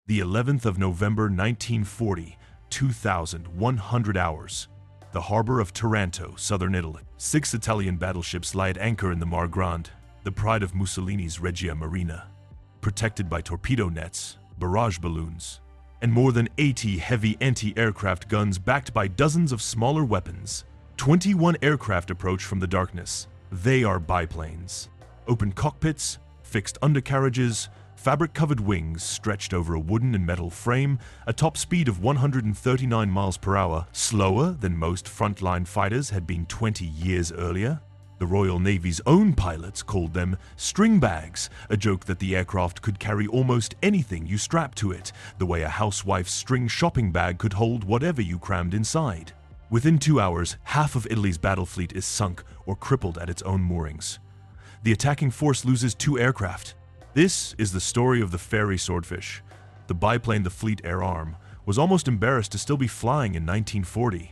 The 11th of November 1940, 2,100 hours. The harbor of Taranto, southern Italy. 6 Italian battleships lie at anchor in the Mar Grande, the pride of Mussolini's Regia Marina, protected by torpedo nets, barrage balloons, and more than 80 heavy anti-aircraft guns backed by dozens of smaller weapons. 21 aircraft approach from the darkness. They are biplanes. Open cockpits, fixed undercarriages, fabric-covered wings stretched over a wooden and metal frame, a top speed of 139 miles per hour, slower than most frontline fighters had been 20 years earlier. The Royal Navy's own pilots called them Stringbags, a joke that the aircraft could carry almost anything you strapped to it, the way a housewife's string shopping bag could hold whatever you crammed inside. Within 2 hours, half of Italy's battle fleet is sunk or crippled at its own moorings. The attacking force loses 2 aircraft. This is the story of the Fairey Swordfish. The biplane, the fleet air arm, was almost embarrassed to still be flying in 1940,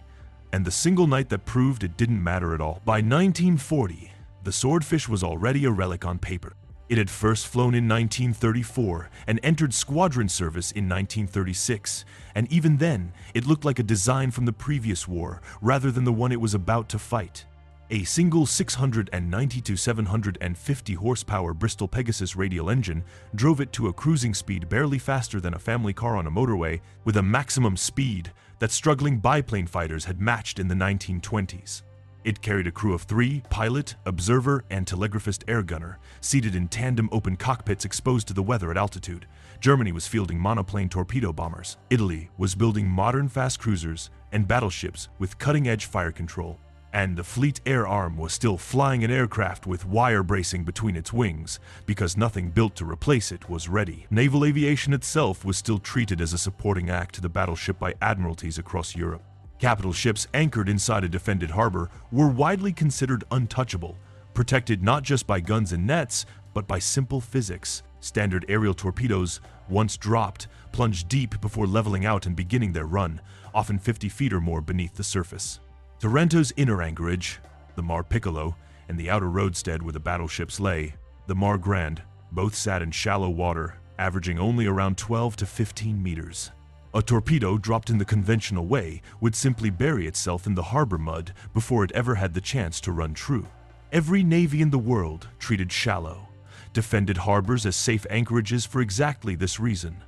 and the single night that proved it didn't matter at all. By 1940, the Swordfish was already a relic on paper. It had first flown in 1934 and entered squadron service in 1936, and even then, it looked like a design from the previous war rather than the one it was about to fight. A single 690 to 750 horsepower Bristol Pegasus radial engine drove it to a cruising speed barely faster than a family car on a motorway, with a maximum speed that struggling biplane fighters had matched in the 1920s. It carried a crew of 3, pilot, observer, and telegraphist air gunner, seated in tandem open cockpits exposed to the weather at altitude. Germany was fielding monoplane torpedo bombers. Italy was building modern fast cruisers and battleships with cutting-edge fire control. And the fleet air arm was still flying an aircraft with wire bracing between its wings, because nothing built to replace it was ready. Naval aviation itself was still treated as a supporting act to the battleship by admiralties across Europe. Capital ships anchored inside a defended harbor were widely considered untouchable, protected not just by guns and nets, but by simple physics. Standard aerial torpedoes, once dropped, plunged deep before leveling out and beginning their run, often 50 feet or more beneath the surface. Taranto's inner anchorage, the Mar Piccolo, and the outer roadstead where the battleships lay, the Mar Grande, both sat in shallow water, averaging only around 12 to 15 meters. A torpedo dropped in the conventional way would simply bury itself in the harbor mud before it ever had the chance to run true. Every navy in the world treated shallow, defended harbors as safe anchorages for exactly this reason.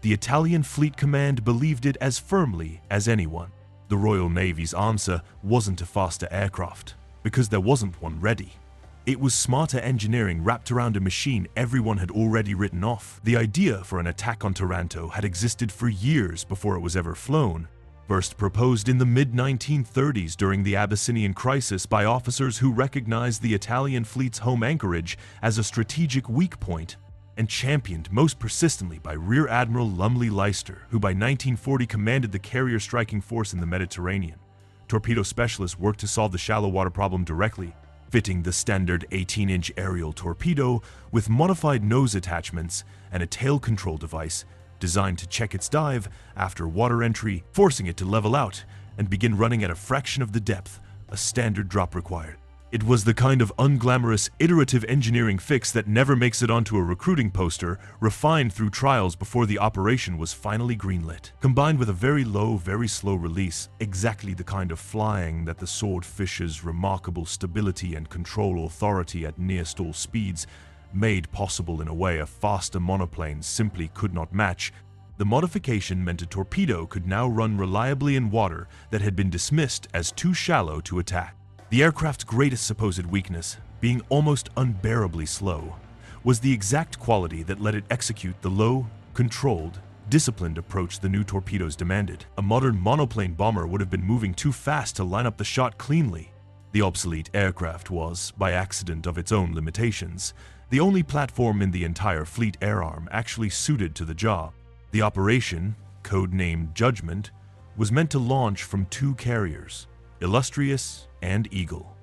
The Italian Fleet Command believed it as firmly as anyone. The Royal Navy's answer wasn't a faster aircraft, because there wasn't one ready. It was smarter engineering wrapped around a machine everyone had already written off. The idea for an attack on Taranto had existed for years before it was ever flown, first proposed in the mid-1930s during the Abyssinian crisis by officers who recognized the Italian fleet's home anchorage as a strategic weak point, and championed most persistently by Rear Admiral Lumley Leicester, who by 1940 commanded the carrier striking force in the Mediterranean. Torpedo specialists worked to solve the shallow water problem directly, fitting the standard 18-inch aerial torpedo with modified nose attachments and a tail control device designed to check its dive after water entry, forcing it to level out and begin running at a fraction of the depth a standard drop required. It was the kind of unglamorous, iterative engineering fix that never makes it onto a recruiting poster, refined through trials before the operation was finally greenlit. Combined with a very low, very slow release, exactly the kind of flying that the Swordfish's remarkable stability and control authority at near-stall speeds made possible in a way a faster monoplane simply could not match, the modification meant a torpedo could now run reliably in water that had been dismissed as too shallow to attack. The aircraft's greatest supposed weakness, being almost unbearably slow, was the exact quality that let it execute the low, controlled, disciplined approach the new torpedoes demanded. A modern monoplane bomber would have been moving too fast to line up the shot cleanly. The obsolete aircraft was, by accident of its own limitations, the only platform in the entire fleet air arm actually suited to the job. The operation, codenamed Judgment, was meant to launch from 2 carriers, Illustrious and Eagle,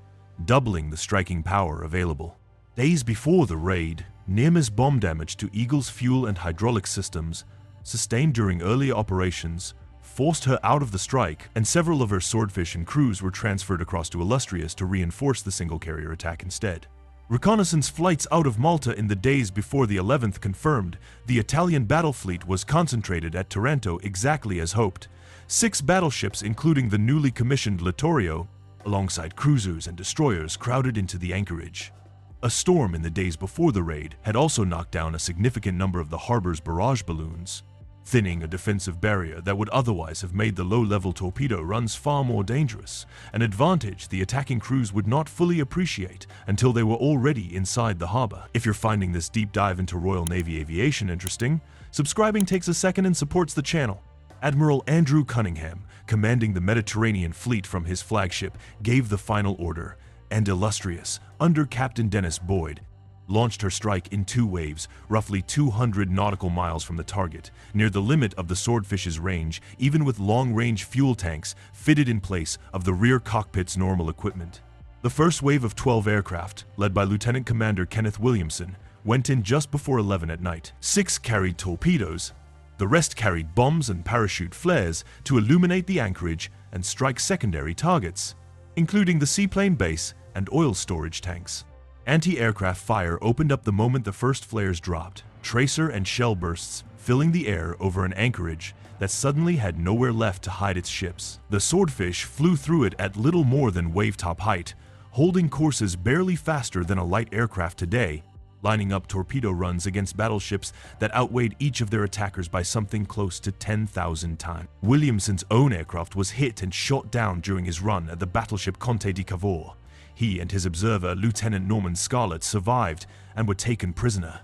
doubling the striking power available. Days before the raid, near-miss bomb damage to Eagle's fuel and hydraulic systems, sustained during earlier operations, forced her out of the strike, and several of her Swordfish and crews were transferred across to Illustrious to reinforce the single-carrier attack instead. Reconnaissance flights out of Malta in the days before the 11th confirmed the Italian battle fleet was concentrated at Taranto exactly as hoped. 6 battleships, including the newly commissioned Littorio, alongside cruisers and destroyers, crowded into the anchorage. A storm in the days before the raid had also knocked down a significant number of the harbor's barrage balloons, thinning a defensive barrier that would otherwise have made the low-level torpedo runs far more dangerous, an advantage the attacking crews would not fully appreciate until they were already inside the harbor. If you're finding this deep dive into Royal Navy aviation interesting, subscribing takes a second and supports the channel. Admiral Andrew Cunningham, commanding the Mediterranean fleet from his flagship, gave the final order, and illustrious, under Captain Dennis Boyd, launched her strike in 2 waves, roughly 200 nautical miles from the target, near the limit of the Swordfish's range, even with long-range fuel tanks fitted in place of the rear cockpit's normal equipment. The first wave of 12 aircraft, led by Lieutenant Commander Kenneth Williamson, went in just before 11 at night. 6 carried torpedoes. The rest carried bombs and parachute flares to illuminate the anchorage and strike secondary targets, including the seaplane base and oil storage tanks. Anti-aircraft fire opened up the moment the first flares dropped, tracer and shell bursts filling the air over an anchorage that suddenly had nowhere left to hide its ships. The Swordfish flew through it at little more than wave-top height, holding courses barely faster than a light aircraft today, lining up torpedo runs against battleships that outweighed each of their attackers by something close to 10,000 times. Williamson's own aircraft was hit and shot down during his run at the battleship Conte di Cavour. He and his observer, Lieutenant Norman Scarlett, survived and were taken prisoner.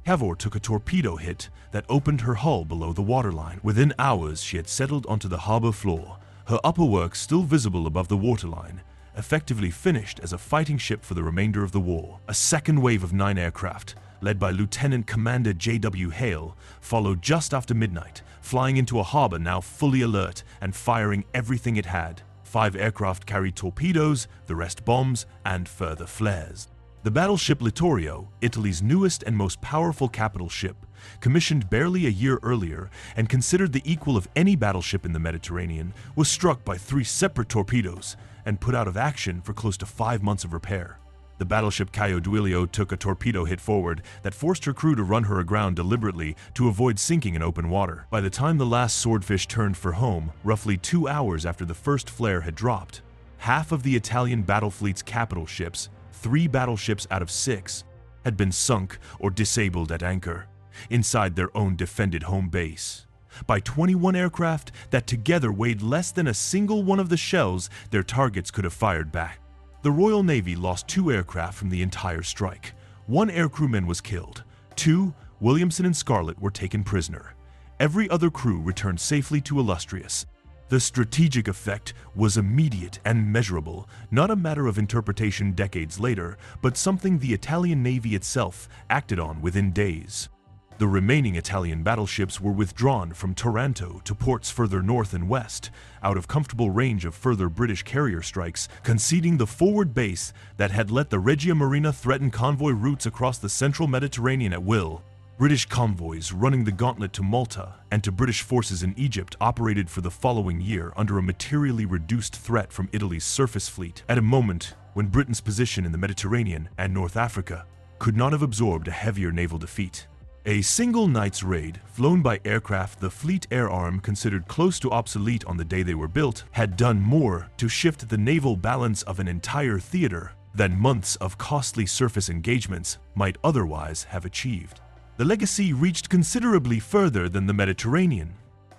Cavour took a torpedo hit that opened her hull below the waterline. Within hours, she had settled onto the harbor floor, her upper works still visible above the waterline, effectively finished as a fighting ship for the remainder of the war. A second wave of 9 aircraft, led by Lieutenant Commander J.W. Hale, followed just after midnight, flying into a harbor now fully alert and firing everything it had. 5 aircraft carried torpedoes, the rest bombs, and further flares. The battleship Littorio, Italy's newest and most powerful capital ship, commissioned barely a year earlier and considered the equal of any battleship in the Mediterranean, was struck by 3 separate torpedoes and put out of action for close to 5 months of repair. The battleship Caio Duilio took a torpedo hit forward that forced her crew to run her aground deliberately to avoid sinking in open water. By the time the last Swordfish turned for home, roughly 2 hours after the first flare had dropped, half of the Italian battle fleet's capital ships, 3 battleships out of 6, had been sunk or disabled at anchor, inside their own defended home base, by 21 aircraft that together weighed less than a single one of the shells their targets could have fired back. The Royal Navy lost 2 aircraft from the entire strike. 1 aircrewman was killed. 2, Williamson and Scarlett, were taken prisoner. Every other crew returned safely to Illustrious. The strategic effect was immediate and measurable, not a matter of interpretation decades later, but something the Italian Navy itself acted on within days. The remaining Italian battleships were withdrawn from Taranto to ports further north and west, out of comfortable range of further British carrier strikes, conceding the forward base that had let the Regia Marina threaten convoy routes across the central Mediterranean at will. British convoys running the gauntlet to Malta and to British forces in Egypt operated for the following year under a materially reduced threat from Italy's surface fleet, at a moment when Britain's position in the Mediterranean and North Africa could not have absorbed a heavier naval defeat. A single night's raid, flown by aircraft the Fleet Air Arm considered close to obsolete on the day they were built, had done more to shift the naval balance of an entire theater than months of costly surface engagements might otherwise have achieved. The legacy reached considerably further than the Mediterranean.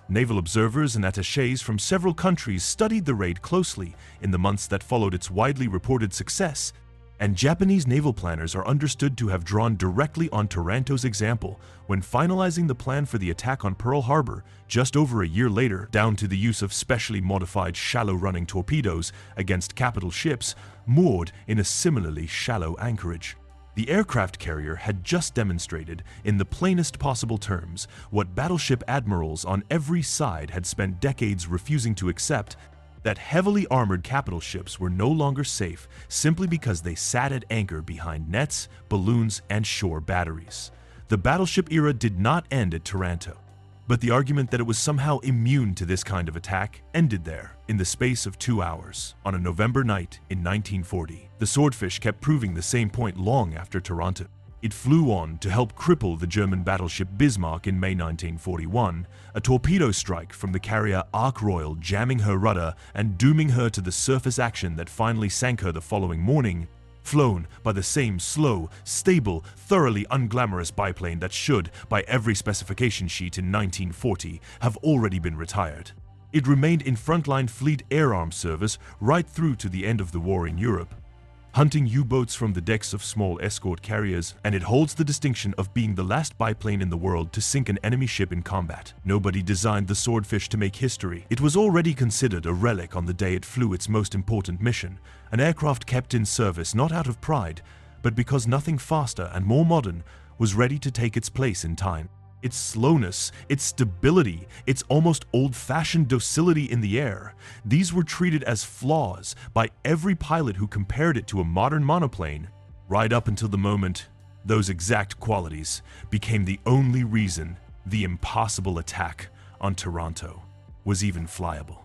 Naval observers and attachés from several countries studied the raid closely in the months that followed its widely reported success, and Japanese naval planners are understood to have drawn directly on Taranto's example when finalizing the plan for the attack on Pearl Harbor just over a year later, down to the use of specially modified shallow-running torpedoes against capital ships moored in a similarly shallow anchorage. The aircraft carrier had just demonstrated, in the plainest possible terms, what battleship admirals on every side had spent decades refusing to accept: that heavily armored capital ships were no longer safe simply because they sat at anchor behind nets, balloons, and shore batteries. The battleship era did not end at Taranto. But the argument that it was somehow immune to this kind of attack ended there, in the space of 2 hours. On a November night in 1940, the Swordfish kept proving the same point long after Taranto. It flew on to help cripple the German battleship Bismarck in May 1941, a torpedo strike from the carrier Ark Royal jamming her rudder and dooming her to the surface action that finally sank her the following morning, flown by the same slow, stable, thoroughly unglamorous biplane that should, by every specification sheet in 1940, have already been retired. It remained in frontline fleet air arms service right through to the end of the war in Europe, hunting U-boats from the decks of small escort carriers, and it holds the distinction of being the last biplane in the world to sink an enemy ship in combat. Nobody designed the Swordfish to make history. It was already considered a relic on the day it flew its most important mission, an aircraft kept in service not out of pride, but because nothing faster and more modern was ready to take its place in time. Its slowness, its stability, its almost old-fashioned docility in the air, these were treated as flaws by every pilot who compared it to a modern monoplane, right up until the moment those exact qualities became the only reason the impossible attack on Taranto was even flyable.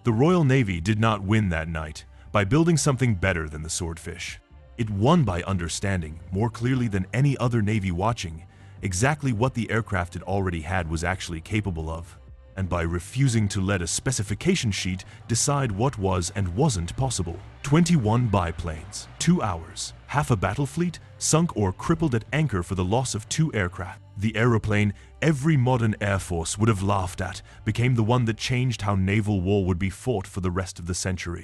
The Royal Navy did not win that night by building something better than the Swordfish. It won by understanding, more clearly than any other Navy watching, exactly what the aircraft it already had was actually capable of, and by refusing to let a specification sheet decide what was and wasn't possible. 21 biplanes, 2 hours, half a battle fleet, sunk or crippled at anchor for the loss of 2 aircraft. The aeroplane every modern air force would have laughed at became the one that changed how naval war would be fought for the rest of the century.